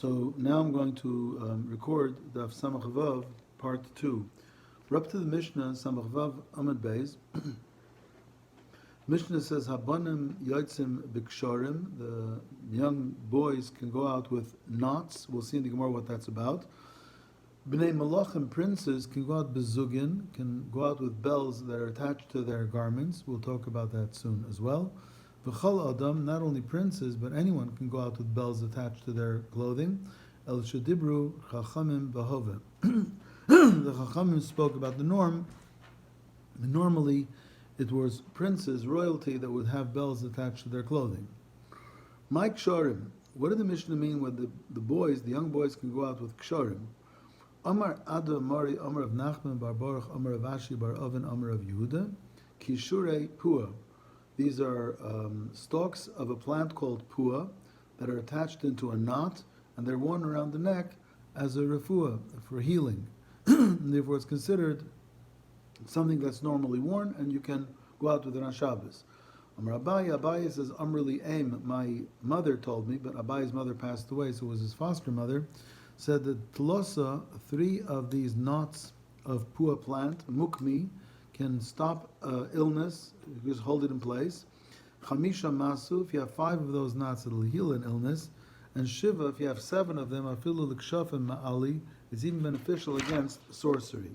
So now I'm going to record Daf Samach Vav, part 2. We're up to the Mishnah, Samach Vav Amud Beis. Mishnah says, Habanim Yotzim Biksharim, the young boys can go out with knots. We'll see in the Gemara what that's about. Bnei Malachim, princes, can go out bezugin, can go out with bells that are attached to their garments. We'll talk about that soon as well. V'chol Adam, not only princes, but anyone can go out with bells attached to their clothing. El Shadibru Chachamim Bahove. The Chachamim spoke about the norm. Normally, it was princes, royalty, that would have bells attached to their clothing. Mike Ksharim, what did the Mishnah mean when the boys, the young boys, can go out with Ksharim? Amar Ada Mari, Amar of Nachman bar Baruch, Amar of Ashi bar Oven, Amar of Yehuda, Kishure Pua. These are stalks of a plant called pua that are attached into a knot, and they're worn around the neck as a refuah, for healing. And therefore it's considered something that's normally worn, and you can go out with it on Shabbos. Amar Abaye, Abaye says, Amrli Aim, my mother told me, but Abaye's mother passed away, so it was his foster mother, said that Tlosa, 3 of these knots of pua plant, mukmi, can stop illness, just hold it in place. Chamisha masu, if you have 5 of those knots, it'll heal an illness. And Shiva, if you have 7 of them, afilu l'kshafim ma'ali, it's even beneficial against sorcery.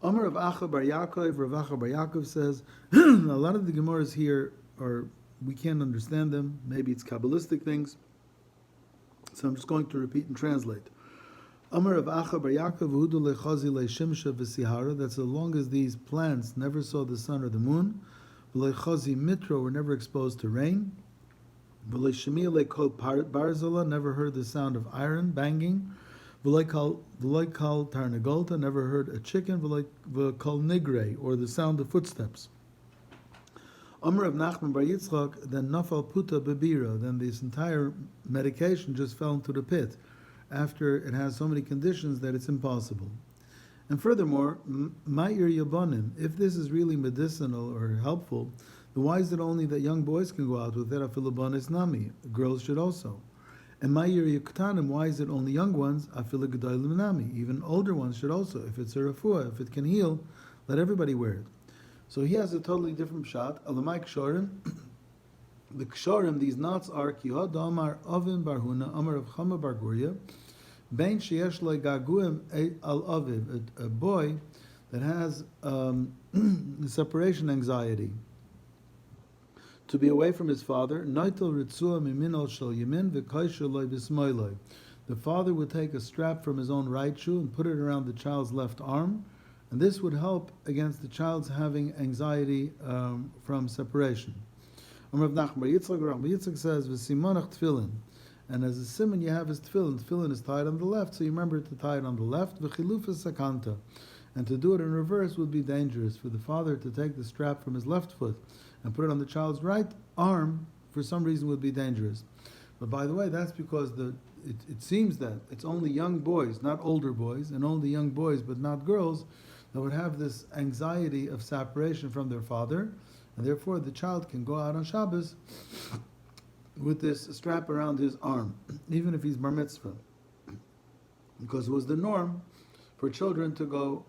Amar of Acha bar Yaakov, Rav Acha bar Yaakov says, a lot of the Gemaras here we can't understand them. Maybe it's Kabbalistic things. So I'm just going to repeat and translate. Amar of Acha bar Yaakov Hudu lechazi leishimsha v'sihara. That's as long as these plants never saw the sun or the moon. V'lechazi mitro, were never exposed to rain. V'leishemiya lekol barzala, never heard the sound of iron banging. V'leikal tarnagolta, never heard a chicken. V'leikal nigre, or the sound of footsteps. Amar of Nachman bar Yitzchak, then nafal puta bebira, then this entire medication just fell into the pit, after it has so many conditions that it's impossible. And furthermore, ma'ir yabonim, if this is really medicinal or helpful, then why is it only that young boys can go out with it? Afilabonis nami, girls should also. And ma'ir yaktanim, why is it only young ones? Afilagedolim nami, even older ones should also. If it's a refuah, if it can heal, let everybody wear it. So he has a totally different shot. Alamai kshorim. The kshorim, these knots are kihod amar ovim barhuna amar of chama bar Guria, bein sheyesh le gaguim al aviv, a boy that has separation anxiety, to be away from his father. Noitel ritzua miminol shel yamin v'kaisha loy v'smoiloi. The father would take a strap from his own right shoe and put it around the child's left arm, and this would help against the child's having anxiety from separation. Amar of Nachman bar Yitzchak says, "V'simonach tefillin," and as a simon you have is tefillin. Tefillin is tied on the left, so you remember to tie it on the left. V'chiluf sakanta, and to do it in reverse would be dangerous. For the father to take the strap from his left foot and put it on the child's right arm, for some reason, would be dangerous. But by the way, that's because it seems that it's only young boys, not older boys, and only young boys, but not girls, that would have this anxiety of separation from their father. And therefore, the child can go out on Shabbos with this strap around his arm, even if he's bar mitzvah, because it was the norm for children to go,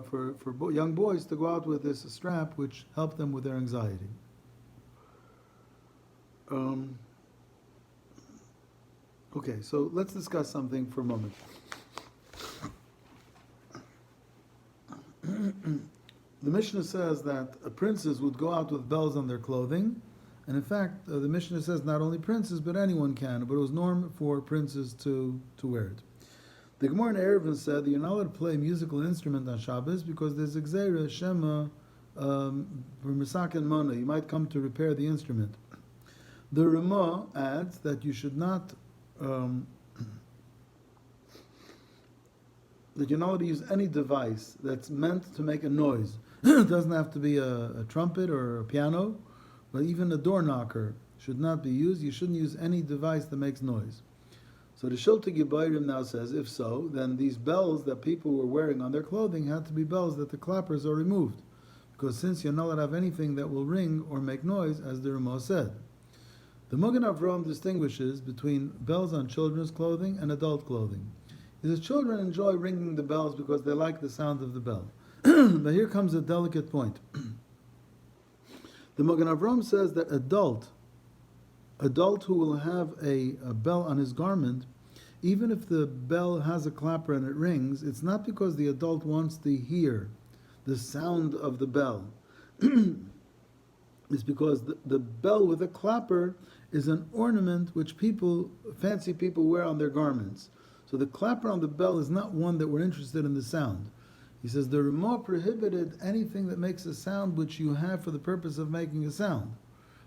for young boys to go out with this strap, which helped them with their anxiety. Okay, so let's discuss something for a moment. The Mishnah says that princes would go out with bells on their clothing, and in fact, the Mishnah says not only princes, but anyone can, but it was norm for princes to wear it. The Gemara in Eruvin said that you're not allowed to play a musical instrument on Shabbos because there's a gzeira, shema, misak and mona. You might come to repair the instrument. The Ramah adds that you should not, that you're not allowed to use any device that's meant to make a noise. It doesn't have to be a trumpet or a piano, but even a door knocker should not be used. You shouldn't use any device that makes noise. So the Shilta Gibayrim now says, if so, then these bells that people were wearing on their clothing had to be bells that the clappers are removed. Because since you're not allowed to have anything that will ring or make noise, as the Ramah said. The Magen Avraham distinguishes between bells on children's clothing and adult clothing. He says children enjoy ringing the bells because they like the sound of the bell. But here comes a delicate point. The Magen Avraham says that adult who will have a bell on his garment, even if the bell has a clapper and it rings, it's not because the adult wants to hear the sound of the bell. It's because the bell with a clapper is an ornament which fancy people wear on their garments. So the clapper on the bell is not one that we're interested in the sound. He says the Ramah prohibited anything that makes a sound which you have for the purpose of making a sound.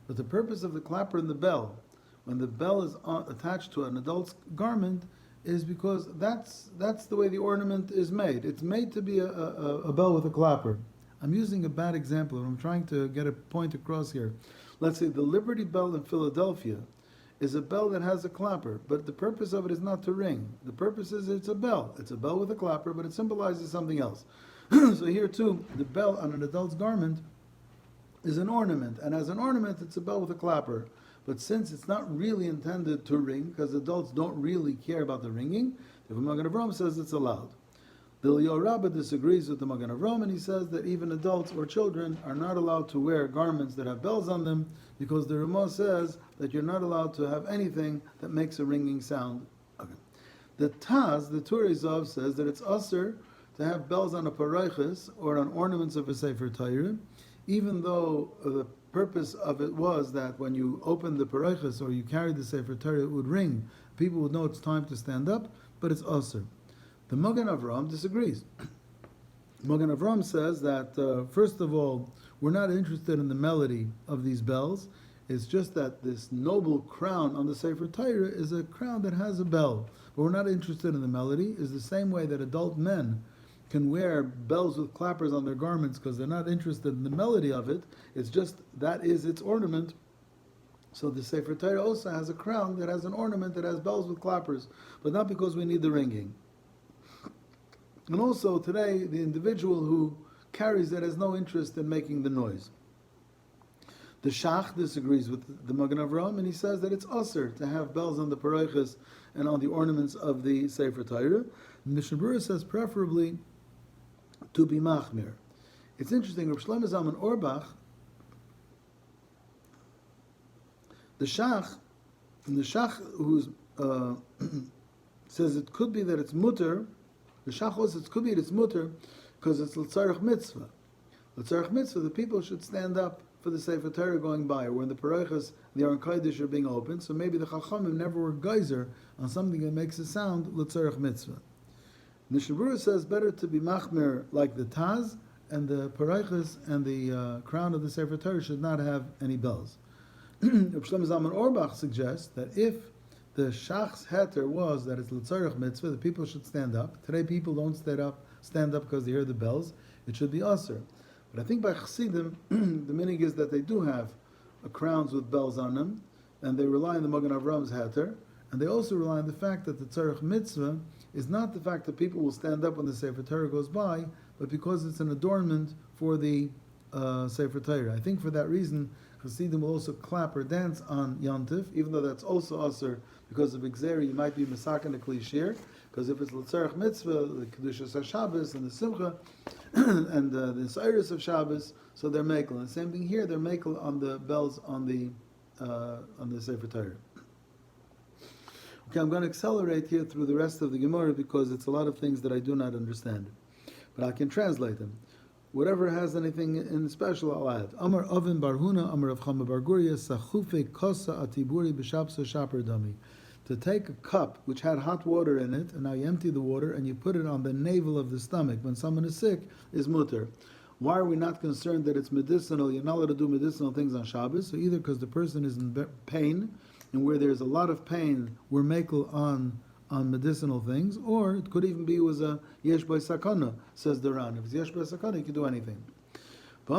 But the purpose of the clapper and the bell, when the bell is attached to an adult's garment, is because that's the way the ornament is made. It's made to be a bell with a clapper. I'm using a bad example, and I'm trying to get a point across here. Let's say the Liberty Bell in Philadelphia is a bell that has a clapper, but the purpose of it is not to ring. The purpose is it's a bell. It's a bell with a clapper, but it symbolizes something else. So here too, the bell on an adult's garment is an ornament, and as an ornament, it's a bell with a clapper. But since it's not really intended to ring, because adults don't really care about the ringing, the Magen Avraham says it's allowed. The Eliyahu Rabbah disagrees with the Magen Avraham, and he says that even adults or children are not allowed to wear garments that have bells on them, because the Ramah says that you're not allowed to have anything that makes a ringing sound. Okay. The Taz, the Turei Zav, says that it's usher to have bells on a paraychis or on ornaments of a Sefer Torah, even though the purpose of it was that when you opened the paraychis or you carried the Sefer Torah, it would ring. People would know it's time to stand up, but it's usher. The Magen Avraham disagrees. Magen Avraham says that, first of all, we're not interested in the melody of these bells. It's just that this noble crown on the Sefer Torah is a crown that has a bell. But we're not interested in the melody. It's the same way that adult men can wear bells with clappers on their garments because they're not interested in the melody of it. It's just that is its ornament. So the Sefer Torah also has a crown that has an ornament that has bells with clappers, but not because we need the ringing. And also today, the individual who carries that has no interest in making the noise. The Shach disagrees with the Magen Avraham, and he says that it's usher to have bells on the paraychis and on the ornaments of the Sefer Torah. Mishnah Berurah says preferably to be machmir. It's interesting, Rav Shlomo Zalman Auerbach, the Shach who says it could be that it's mutter. The Shach also it could be it's mutter because it's l'tzarech mitzvah. L'tzarech mitzvah, the people should stand up for the Sefer Torah going by, or when the paraychas, the Aron Kodesh are being opened. So maybe the Chachamim never were geyser on something that makes a sound l'tzarech mitzvah. Mishnah Berurah says better to be machmer like the Taz, and the paraychas and the crown of the Sefer Torah should not have any bells. Rav Shlomo Zalman Auerbach suggests that if the Shach's heter was that it's l'tzarech mitzvah, the people should stand up. Today people don't stand up because they hear the bells. It should be usher. But I think by Chassidim, the meaning is that they do have crowns with bells on them, and they rely on the Magen Avraham's heter, and they also rely on the fact that the tzarech mitzvah is not the fact that people will stand up when the Sefer Torah goes by, but because it's an adornment for the Sefer Torah. I think for that reason, Chassidim will also clap or dance on Yontif, even though that's also usher because of Gzeri, you might be Masakin a Klishir, because if it's L'tzarech Mitzvah, the Kedushas HaShabbos and the Simcha, and the Cyrus of Shabbos, so they're Mekel. And the same thing here, they're Mekel on the bells on the Sefer Torah. Okay, I'm going to accelerate here through the rest of the Gemara because it's a lot of things that I do not understand. But I can translate them. Whatever has anything in special, I'll add. Amar Avin Barhuna, Amar Rav Chama Bar Guria, Sachufe Kosa Atiburi B'Shapsa Shaper Dami. To take a cup which had hot water in it, and now you empty the water and you put it on the navel of the stomach when someone is sick, is mutter. Why are we not concerned that it's medicinal? You're not allowed to do medicinal things on Shabbos. So either because the person is in pain, and where there's a lot of pain, we're makel on medicinal things, or it could even be it was a yesh by sakana, says the Ran. If it's yesh by sakana, you can do anything. You're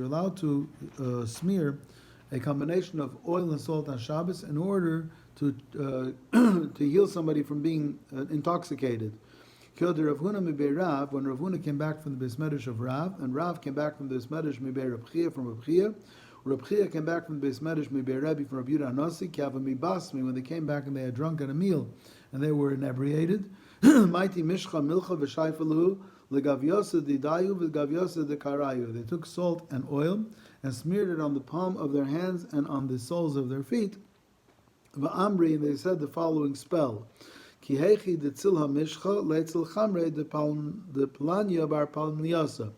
allowed to smear a combination of oil and salt on Shabbos in order to heal somebody from being intoxicated. Killed Rav Huna mibei Rav, when Rav Huna came back from the Beis Medrash of Rav, and Rav came back from the Beis Medrash mibei Reb Chia from Reb Chia. Reb Chia came back from the Beis Medrash mibei Rebbe from Reb Yudah Nasi, Kava mibasmi, when they came back and they had drunk at a meal and they were inebriated. Mighty Mishcha Milcha v'Shaifalu legavyosa didayu v'gavyosa dekarayu. They took salt and oil and smeared it on the palm of their hands and on the soles of their feet. V'amri, and they said the following spell: Ki hechi detzil hamishcha letzil chamre de planya bar palmiyasa.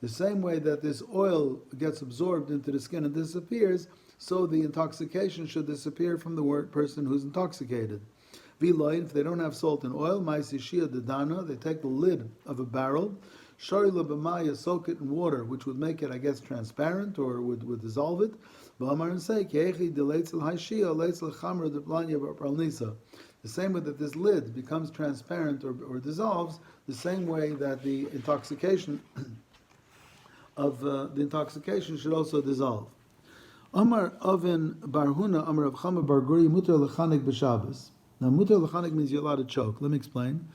The same way that this oil gets absorbed into the skin and disappears, so the intoxication should disappear from the person who's intoxicated. V'loin, if they don't have salt and oil, ma'isishia dedana, they take the lid of a barrel, sharila b'maya, soak it in water, which would make it, I guess, transparent or would dissolve it. V'amar and say, Ke'echi de leitzel haishia leitzel chamra de planya b'pralnisa. The same way that this lid becomes transparent or dissolves, the same way that the intoxication should also dissolve. Amar Oven Barhuna, Amar Rav Chama Bar Guri, Mutar Lechanik b'Shabbos. Now, Mutar Lechanik means you're allowed to choke. Let me explain.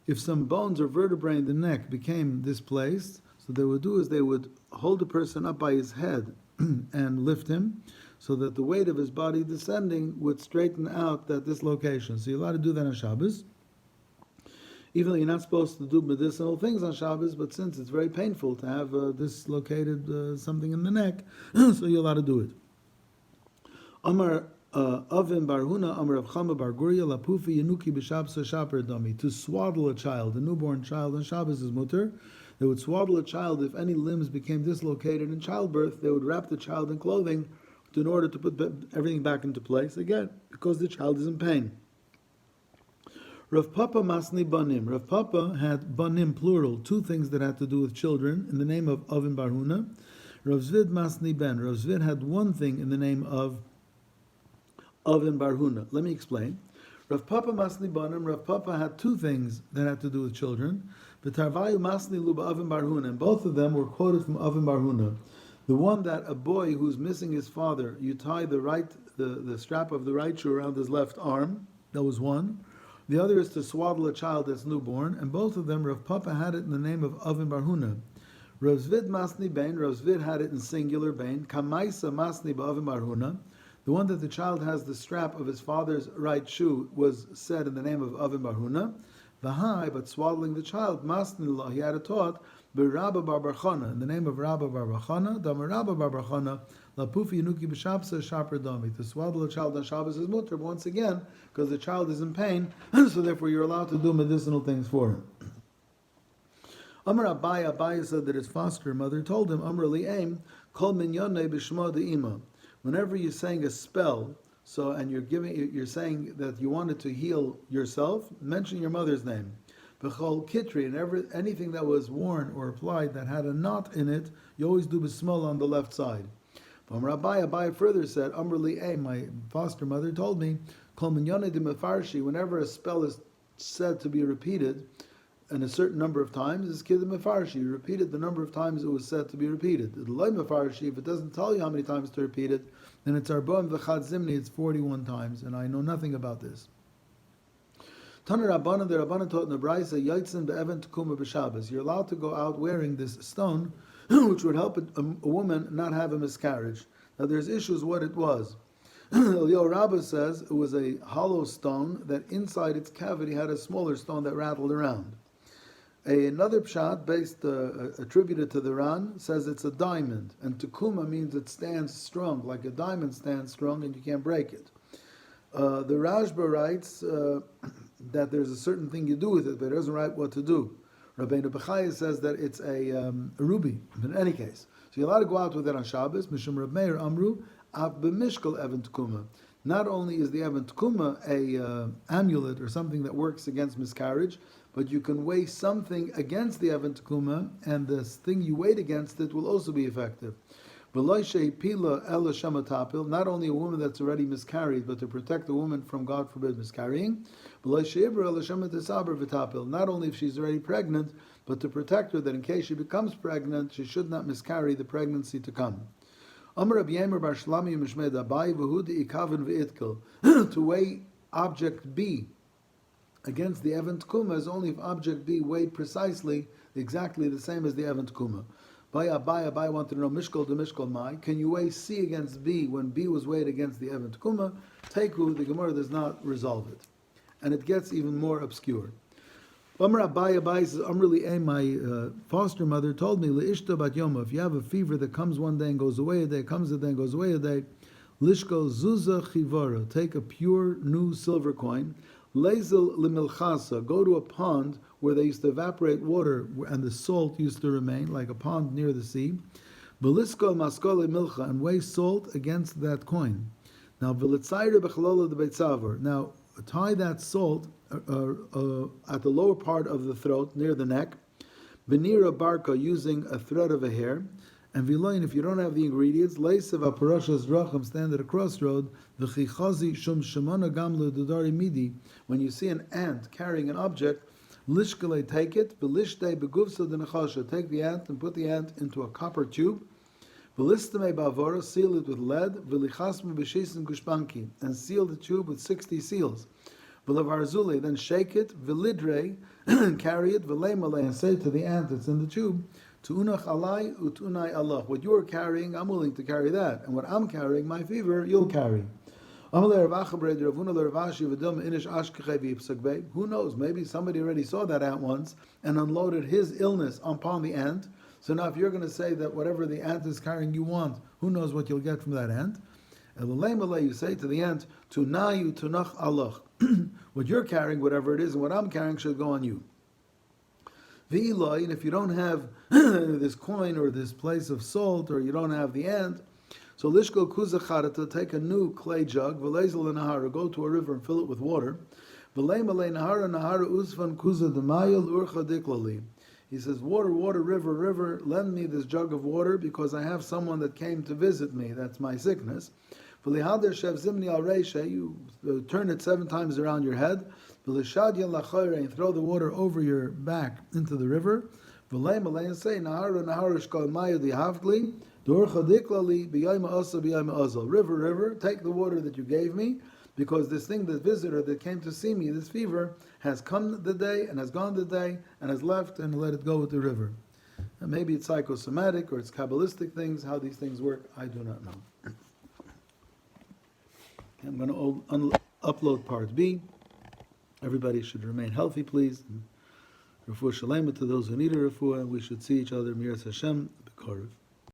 If some bones or vertebrae in the neck became displaced, so what they would do is they would hold the person up by his head and lift him, so that the weight of his body descending would straighten out this location. So you're allowed to do that on Shabbos. Even though you're not supposed to do medicinal things on Shabbos, but since it's very painful to have dislocated something in the neck, so you're allowed to do it. Amar Avim Barhuna, Amar Rav Chama Bar Guria, Lapufi Yenuki B'Shabbos Shaper Dami. To swaddle a child, a newborn child on Shabbos is mutter. They would swaddle a child if any limbs became dislocated in childbirth. They would wrap the child in clothing in order to put everything back into place again, because the child is in pain. Rav Papa Masni Banim. Rav Papa had Banim, plural, two things that had to do with children, in the name of Avim Barhuna. Rav Zvid Masni Ben. Rav Zvid had one thing in the name of Avim Barhuna. Let me explain. Rav Papa Masni Banim. Rav Papa had two things that had to do with children. V'tarvayu Masni Luba Avim Barhuna. And both of them were quoted from Avim Barhuna. The one that a boy who's missing his father, you tie the strap of the right shoe around his left arm. That was one. The other is to swaddle a child that's newborn, and both of them, Rav Papa had it in the name of Avim Barhuna. Rav Zvid Masni Bain, Rav Zvid had it in singular Bain. Kamaisa Masni Ba'avim Barhuna. The one that the child has the strap of his father's right shoe was said in the name of Avim Barhuna. V'hai, but swaddling the child, Masni Allah, he had it taught, Rabba Bar Bar Chana, in the name of Rabba Bar Bar Chana, Damar Rabba Bar Bar Chana, Lapufi Yenuki B'Shabbos Shaper Dami. To swaddle a child on Shabbos is mutter, once again, because the child is in pain, so therefore you're allowed to do medicinal things for him. Amar Abaya said that his foster mother told him, Amar Li'aim, Kol Minyonei B'Shmo De'ima. Whenever you're saying a spell, and you're saying that you wanted to heal yourself, mention your mother's name. B'chol kitri, and anything that was worn or applied that had a knot in it, you always do b'smol on the left side. Abai further said, Amr li'eh, my foster mother told me, Kol minyone de mefarshi, whenever a spell is said to be repeated, and a certain number of times, is kid mefarshi. You repeat it the number of times it was said to be repeated. The loy mefarshi, if it doesn't tell you how many times to repeat it, then it's arba'im v'chad zimni, it's 41 times, and I know nothing about this. Tana Rabbanan, the Rabbanan taught in the Braisa, Yaitzin be'evan tekuma b'Shabbos. You're allowed to go out wearing this stone, which would help a woman not have a miscarriage. Now there's issues what it was. Eliyahu Rabbah says it was a hollow stone that inside its cavity had a smaller stone that rattled around. Another pshat attributed to the Ran says it's a diamond, and tekuma means it stands strong, like a diamond stands strong and you can't break it. The Rashba writes that there's a certain thing you do with it, but it doesn't write what to do. Rabbeinu Bechaya says that it's a ruby. In any case, so you're allowed to go out with it on Shabbos. Mishum Reb Meir Amru Av b'mishkal Evan Tekuma. Not only is the Evan Tekuma a amulet or something that works against miscarriage, but you can weigh something against the Evan Tekuma, and the thing you weighed against it will also be effective. Not only a woman that's already miscarried, but to protect the woman from, God forbid, miscarrying. Not only if she's already pregnant, but to protect her that in case she becomes pregnant, she should not miscarry the pregnancy to come. To weigh object B against the Evan Tkuma is only if object B weighed precisely, exactly the same as the Evan Tkuma. Abai wanted to know Mishkol to Mishkol Mai. Can you weigh C against B when B was weighed against the Evan Tkuma? Teku, the Gemara does not resolve it. And it gets even more obscure. Abai says, my foster mother told me, Le'ishta bat Yoma, if you have a fever that comes one day and goes away a day, comes a day and goes away a day, Lishko Zuza Chivara, take a pure new silver coin, Lezel Limilchasa, go to a pond where they used to evaporate water and the salt used to remain, like a pond near the sea. Belisko Maskole Milcha, and weigh salt against that coin. Now, Vilitzayre Bechalola de Beitzavar. Now, tie that salt at the lower part of the throat, near the neck. Venira Barka, using a thread of a hair. And Viloin, if you don't have the ingredients, Leisev Aparashas Dracham, stand at a crossroad, V'chichazi Shum Shemana Gamla Dudari Midi, when you see an ant carrying an object, Lishkele, take it, V'lishtei Beguvsa Denachasha, take the ant and put the ant into a copper tube, V'listame Bavora, seal it with lead, V'lichasme B'shisin Gushpanki, and seal the tube with 60 seals. V'lavarzule, then shake it, V'lidre, and carry it, V'leimale, and say to the ant that's in the tube, Tu'unach alai u'tunai Allah. What you are carrying, I'm willing to carry that. And what I'm carrying, my fever, you'll carry. Who knows, maybe somebody already saw that ant once and unloaded his illness upon the ant. So now if you're going to say that whatever the ant is carrying you want, who knows what you'll get from that ant? And you say to the ant, Tunayu tunach Allah. What you're carrying, whatever it is, and what I'm carrying should go on you. And if you don't have this coin or this place of salt, or you don't have the ant, so lishko kuzachara, take a new clay jug, v'lezel nahara, go to a river and fill it with water. Nahara usvan kuza demayel urcha diklali. He says, water, river, lend me this jug of water because I have someone that came to visit me. That's my sickness. You turn it 7 times around your head, and throw the water over your back into the river. And say, river, take the water that you gave me, because this thing, the visitor that came to see me, this fever, has come the day and has gone the day and has left, and let it go with the river. And maybe it's psychosomatic or it's Kabbalistic things. How these things work, I do not know. I'm going to upload part B. Everybody should remain healthy, please. Refuah shalema to those who need a refuah, and we should see each other, Miras Hashem, B'Korev.